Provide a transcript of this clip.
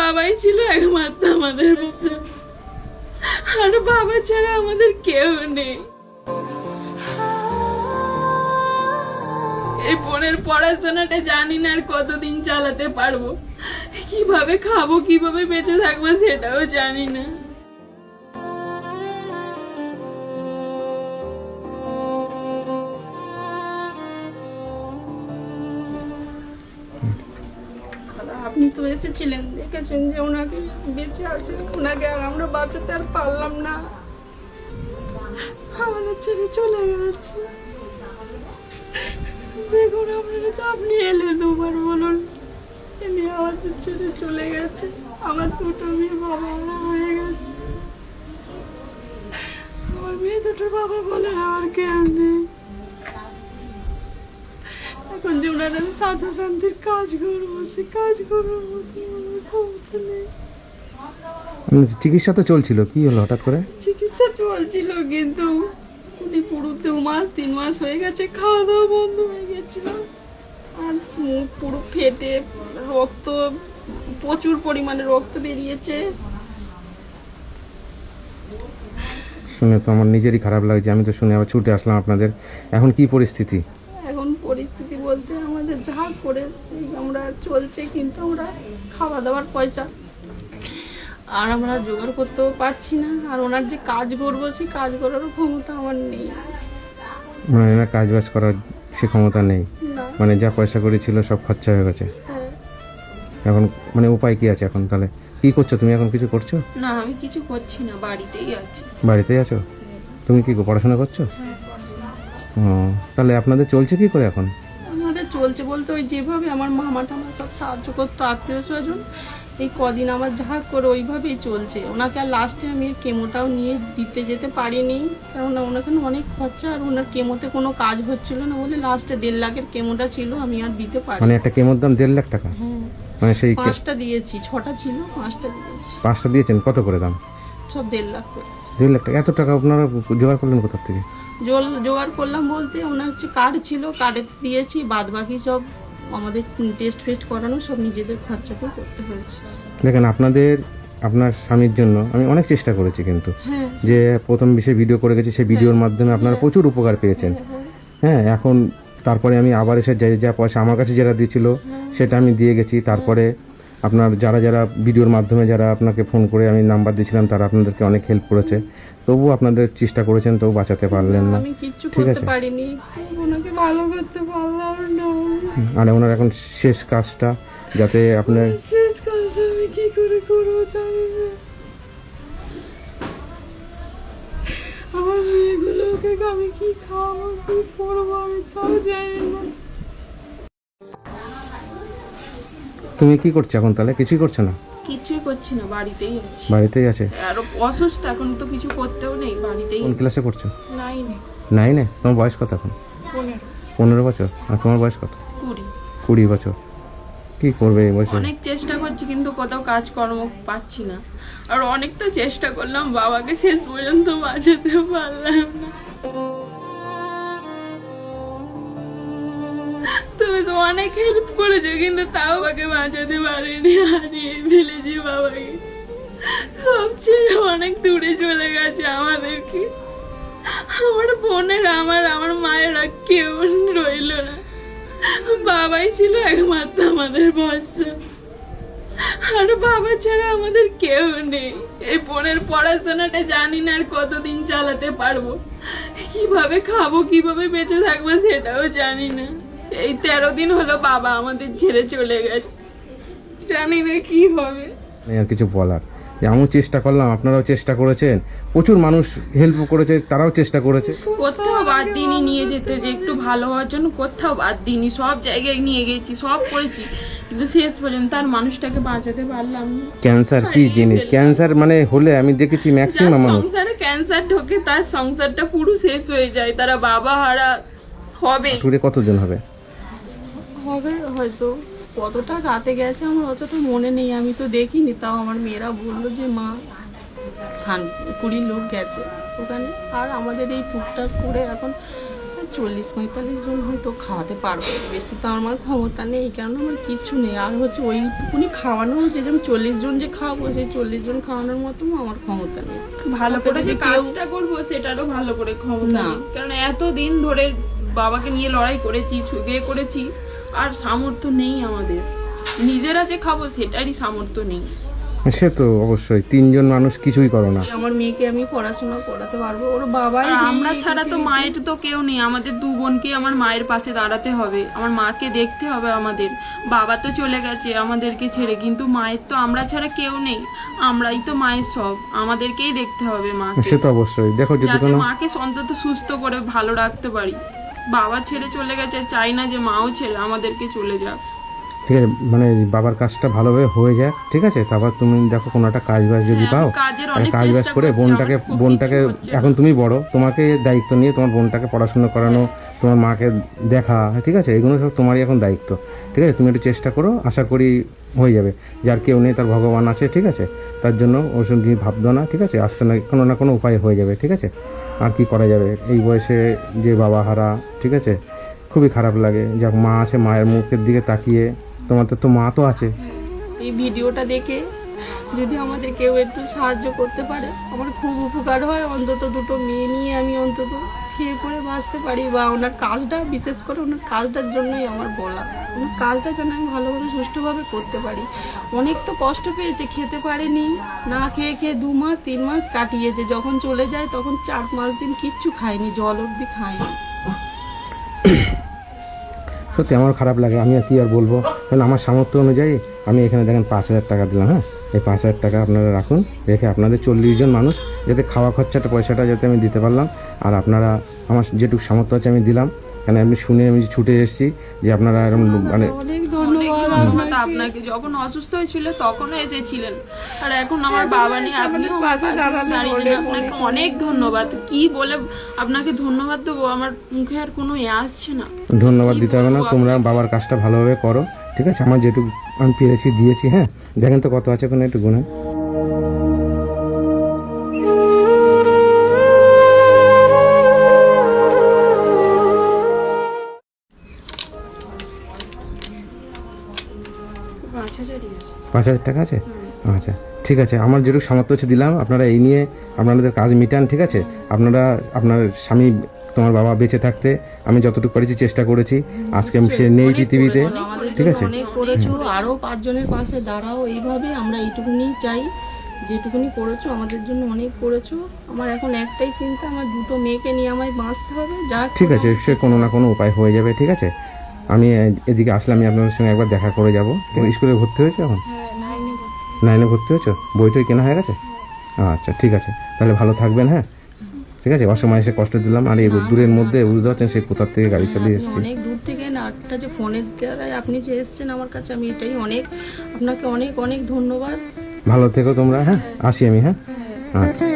বাবাই ছিল একমাত্র আমাদের পাশে, আর বাবা ছাড়া আমাদের কেউ নেই। এই বোনের পড়াশোনাটা জানি না আর কতদিন চালাতে পারবো, কিভাবে খাবো, কিভাবে বেঁচে থাকবো সেটাও জানি না। আপনি তো এসেছিলেন, দেখেছেন যে ওনাকে বেঁচে আছে, ওনাকে আর আমরা বাঁচাতে আর পারলাম না, আমাদের ছেড়ে চলে গেছে। দেখুন আপনারা তো, আপনি এলে দুবার বলুন, এমনি আমাদের ছেড়ে চলে গেছে, আমার দুটো মেয়ে বাবা হয়ে গেছে। আমার মেয়ে দুটোর বাবা বলে আমার কেউ নেই। এখন যে ওনারা সাধু শান্তির কাজ করবো, সে কাজ করবো ক্ষমতা নেই। চিকিৎসা তো চলছিল, কি হলো হঠাৎ করে? চিকিৎসা চলছিল কিন্তু উনি পুরো 2-3 মাস হয়ে গেছে, খাওয়া দাওয়া বন্ধ হয়ে গেছিল, আর মুখ পুরো ফেটে রক্ত, প্রচুর পরিমাণে রক্ত বেরিয়েছে। শুনে তো আমার নিজেরই খারাপ লাগছে, আমি তো শুনে আবার ছুটে আসলাম আপনাদের। এখন কি পরিস্থিতি? এখন পরিস্থিতি বলতে আমাদের যা করে আমরা চলছে, কিন্তু আমরা খাওয়া দাওয়ার পয়সা আর আমরা জোগাড় করতেও পারছি না, আর ওনার যে কাজ করবো সেই কাজ করারও ক্ষমতা আমার নেই। মানে না, কাজ বাজ করার সে ক্ষমতা নেই, না। মানে যা পয়সা করেছিল সব খরচা হয়ে গেছে। হ্যাঁ। এখন মানে উপায় কি আছে এখন? তাহলে কি করছো তুমি এখন? কিছু করছো না, আমি কিছু করছি না, বাড়িতেই আছি। বাড়িতেই আছো? তুমি কি পড়াশোনা করছো? ও, তাহলে আপনাদের চলছে কি করে এখন? আমাদের চলছে বলতে ওই যেভাবে আমার মামা টামা সব সাহায্য করতো, আত্মীয় স্বজন, এই কদিন আমার যা করে ওইভাবেই চলছে। ওনাকে আর লাস্টে আমি কেমোটাও নিয়ে দিতে যেতে পারিনি, কেননা ওনাকে অনেক খরচা, আর ওনার কেমোতে কোনো কাজ হচ্ছিল না বলে লাস্টে 1.5 লাখের কেমোটা ছিল, আমি আর দিতে পারি। মানে একটা কেমোর দাম 1.5 লাখ টাকা? হ্যাঁ, মানে সেই 5টা দিয়েছি, 6টা ছিল, 5টা দিয়েছি। 5টা দিয়েছেন? কত করে দাম? সব 1.5 লাখ করে। 2 লাখ টাকা? এত টাকা আপনারা জোগাড় করলেন কোথা থেকে? জোগাড় করলাম বলতে ওনার হচ্ছে কার্ড ছিল, কার্ডে দিয়েছি, বাদ বাকি সব আমাদের টেস্ট ফেস্ট করানো সব নিজেদের খরচাতেও করতে হয়েছে। দেখেন, আপনার স্বামীর জন্য আমি অনেক চেষ্টা করেছি, কিন্তু হ্যাঁ, যে প্রথম বিষয়ে ভিডিও করে গেছি, সেই ভিডিওর মাধ্যমে আপনারা প্রচুর উপকার পেয়েছেন। হ্যাঁ, এখন তারপরে আমি আবার এসে যা পয়সা আমার কাছে যারা দিয়েছিল সেটা আমি দিয়ে গেছি। তারপরে আপনার যারা ভিডিওর মাধ্যমে যারা আপনাকে ফোন করে আমি নাম্বার দিয়েছিলাম, তারা আপনাদেরকে অনেক হেল্প করেছে। তবুও আপনাদের চেষ্টা করেছেন, তবু বাঁচাতে পারলেন না। আমি কিচ্ছু ঠিক করতে আছে। পারিনি, ওনাকে ভালো করতে পারলাম না। আর ওনার এখন শেষ কাজটা যাতে আপনার শেষ কাজটা আমি কি করে করবো জানি না। আমার মেয়েগুলোকে আমি কি খাওয়াবো, কি করবো আমি তাও জানি না। তুমি কি করছো এখন? তাহলে কিছুই করছো না? কিছুই করছি না, বাড়িতেই আছি। বাড়িতেই আছে? আর অসুস্থ, এখন তো কিছু করতেও নেই, বাড়িতেই। কোন ক্লাসে পড়ছো? 9-এ। তোমার বয়স কত এখন? 15। 15 বছর। আর তোমার বয়স কত? 20 বছর। কি করবে এই বয়সে? অনেক চেষ্টা করছি কিন্তু কোথাও কাজকর্ম পাচ্ছি না, আর অনেকটা চেষ্টা করলাম, বাবাকে শেষ পর্যন্ত বাঁচাতে পারলাম না। তুমি তো অনেক হেল্প করেছো, কিন্তু তাও বাবাকে বাঁচাতে পারিনি, হারিয়ে ফেলেছি বাবাকে। সব ছেড়ে অনেক দূরে চলে গেছে আমাদেরকে, আমার বোনের, আমার মায়েরা কেউ রইল না, বাবাই ছিল একমাত্র আমাদের ভরসা, আর বাবা ছাড়া আমাদের কেউ নেই। এই বোনের পড়াশোনাটা জানি না আর কতদিন চালাতে পারবো, কিভাবে খাবো, কিভাবে বেঁচে থাকবো সেটাও জানি না। এই 13 দিন হলো বাবা আমাদের ছেড়ে চলে গেছে, জানি না কি হবে। আর কিছু বলার, আমিও চেষ্টা করলাম, আপনারাও চেষ্টা করেছেন, প্রচুর মানুষ হেল্প করেছে, তারাও চেষ্টা করেছে। কোথাও বাদ দিইনি নিয়ে যেতে, যে একটু ভালো হওয়ার জন্য কোথাও বাদ দিইনি, সব জায়গায় নিয়ে গেছি, সব করেছি, কিন্তু শেষ পর্যন্ত আর মানুষটাকে বাঁচাতে পারলাম না। ক্যান্সার কি জিনিস? ক্যান্সার মানে হলে আমি দেখেছি ম্যাক্সিমাম মানুষ, সংসারে ক্যান্সার ঢোকে তার সংসারটা পুরো শেষ হয়ে যায়, তারা বাবা হারা হবে। টুরে কতজন হবে হয়তো কতটা রাতে গেছে আমার অতটা মনে নেই, আমি তো দেখিনি, তাও আমার মেয়েরা বললো যে মা 20 লোক গেছে ওখানে, আর আমাদের এই টুকটাক করে এখন 40-45 জন হয়তো খাওয়াতে পারবো, বেশি তো আমার ক্ষমতা নেই, কারণ আমার কিছু নেই। আর হচ্ছে ওইটুকুনি খাওয়ানো হচ্ছে যে আমি 40 জন যে খাওয়াবো, সেই 40 জন খাওয়ানোর মতো আমার ক্ষমতা নেই। ভালো করে যে কেউ- কাজটা করবো সেটারও ভালো করে ক্ষমতা না। নেই, কারণ এত দিন ধরে বাবাকে নিয়ে লড়াই করেছি, ছুগে করেছি, আর সামর্থ্য নেই আমাদের। নিজেরা যে খাবো সেটারই সামর্থ্য নেই। সে তো অবশ্যই, 3 জন মানুষ কিছুই করো না। আমার মেয়েকে আমি পড়াশোনা করাতে পারবো, ওর বাবাই আর নেই। আমরা ছাড়া তো মায়ের তো কেউ নেই, আমাদের 2 বোনকে আমার মায়ের পাশে দাঁড়াতে হবে, আমার মাকে দেখতে হবে আমাদের। বাবা তো চলে গেছে আমাদেরকে ছেড়ে, কিন্তু মায়ের তো আমরা ছাড়া কেউ নেই, আমরাই তো মায়ের সব, আমাদেরকেই দেখতে হবে মাকে, সে তো অবশ্যই। দেখো যদি যাতে কোনো মাকে অন্তত সুস্থ করে ভালো রাখতে পারি। বাবা ছেড়ে চলে গেছে, চাই না যে মাও ছেড়ে আমাদেরকে চলে যাক। ঠিক আছে, মানে বাবার কাজটা ভালোভাবে হয়ে যাক, ঠিক আছে, তারপর তুমি দেখো কোনো একটা কাজ বাজ যদি হ্যাঁ, পাও, আমি কাজের একটা অনেক কাজ বাজ চেষ্টা করে করছি, বোনটাকে আমার খুব বোনটাকে কিছু হচ্ছে না। এখন তুমি বড়, তোমাকে দায়িত্ব নিয়ে তোমার বোনটাকে পড়াশোনা করানো, তোমার মাকে দেখা, ঠিক আছে, এগুলো সব তোমারই এখন দায়িত্ব। ঠিক আছে, তুমি একটু চেষ্টা করো, আশা করি হয়ে যাবে। যার কেউ নেই তার ভগবান আছে, ঠিক আছে, তার জন্য ওসব নিয়ে ভাবতো না, ঠিক আছে, আসতে না কোনো উপায় হয়ে যাবে, ঠিক আছে। আর কি করা যাবে এই বয়সে, যে বাবা হারা, ঠিক আছে, খুবই খারাপ লাগে। যাক, মা আছে, মায়ের মুখের দিকে তাকিয়ে, তোমাদের তো মা তো আছে। এই ভিডিওটা দেখে যদি আমাদের কেউ একটু সাহায্য করতে পারে আমার খুব উপকার হয়। অন্তত 2টো মেয়ে নিয়ে আমি অন্তত খেয়ে পরে বাঁচতে পারি, বা ওনার কাজটা, বিশেষ করে ওনার কাজটার জন্যই আমার বলা, ওনার কাজটা যেন আমি ভালোভাবে সুষ্ঠুভাবে করতে পারি। অনেক তো কষ্ট পেয়েছে, খেতে পারেনি, না খেয়ে খেয়ে 2 মাস 3 মাস কাটিয়েছে। যখন চলে যায় তখন 4-5 দিন কিচ্ছু খায়নি, জল অবধি খায়নি। সত্যি আমার খারাপ লাগে, আমি আর কি আর বলবো, কারণ আমার সামর্থ্য অনুযায়ী আমি এখানে দেখেন 5,000 টাকা দিলাম। হ্যাঁ, এই 5,000 টাকা আপনারা রাখুন, রেখে আপনাদের 40 জন মানুষ যাতে খাওয়া খরচাটা পয়সাটা যাতে আমি দিতে পারলাম, আর আপনারা আমার যেটুকু সামর্থ্য আছে আমি দিলাম। কারণ আমি শুনে আমি ছুটে এসেছি যে আপনারা এরকম মানে অনেক অনেক ধন্যবাদ ধন্যবাদ আপনাকে, যখন অসুস্থ হয়েছিল তখনও এসেছিলেন, আর এখন আমার বাবা নেই, আপনি পাশে দাঁড়ালেন, আপনাকে অনেক ধন্যবাদ। কি বলে আপনাকে ধন্যবাদ দেবো, আমার মুখে আর কোনো আসছে না। ধন্যবাদ দিতে হবে না, তোমরা বাবার কাজটা ভালোভাবে করো, ঠিক আছে, আমার যেটুকু আমি পেরেছি দিয়েছি। হ্যাঁ, দেখেন তো কত আছে, কোনো একটু গুনে। আচ্ছা, 5,000 টাকা আছে, আচ্ছা ঠিক আছে, আমার যেটুকু সামর্থ্য হচ্ছে দিলাম। আপনারা এই নিয়ে আপনাদের কাজ মিটান, ঠিক আছে। আপনারা আপনার স্বামী, তোমার বাবা বেঁচে থাকতে আমি যতটুকু পারেছি চেষ্টা করেছি। আজকে সে নেই পৃথিবীতে, আমাদের ঠিক জন্য আছে। অনেক করেছো, আরো 5 জনের পাশে দাঁড়াও এইভাবে। আমরা এইটুকুনি চাই, যেটুকুনি করেছো আমাদের জন্য অনেক করেছো। আমার এখন একটাই চিন্তা, আমার 2টো মেয়েকে নিয়ে আমায় বাঁচতে হবে। যা ঠিক আছে, সে কোনো না কোনো উপায় হয়ে যাবে, ঠিক আছে। আমি এদিকে আসলে আমি আপনাদের সঙ্গে একবার দেখা করে যাবো। স্কুলে ভর্তি হয়েছে এখন? 9-এ ভর্তি হয়েছো? বইটই কেনা হয়ে গেছে? আচ্ছা ঠিক আছে, তাহলে ভালো থাকবেন। হ্যাঁ ঠিক আছে, অসময় এসে কষ্ট দিলাম, আর এই দূরের মধ্যে বুঝতে পারছেন সে কোথার থেকে গাড়ি চালিয়ে আপনি এসেছি। অনেক দূর থেকে না, একটা যে ফোনের দ্বারাই আপনি যে এসেছেন আমার কাছে, আমি এটাই অনেক আপনাকে অনেক অনেক ধন্যবাদ। ভালো থেকো তোমরা। হ্যাঁ, আসি আমি। হ্যাঁ আচ্ছা।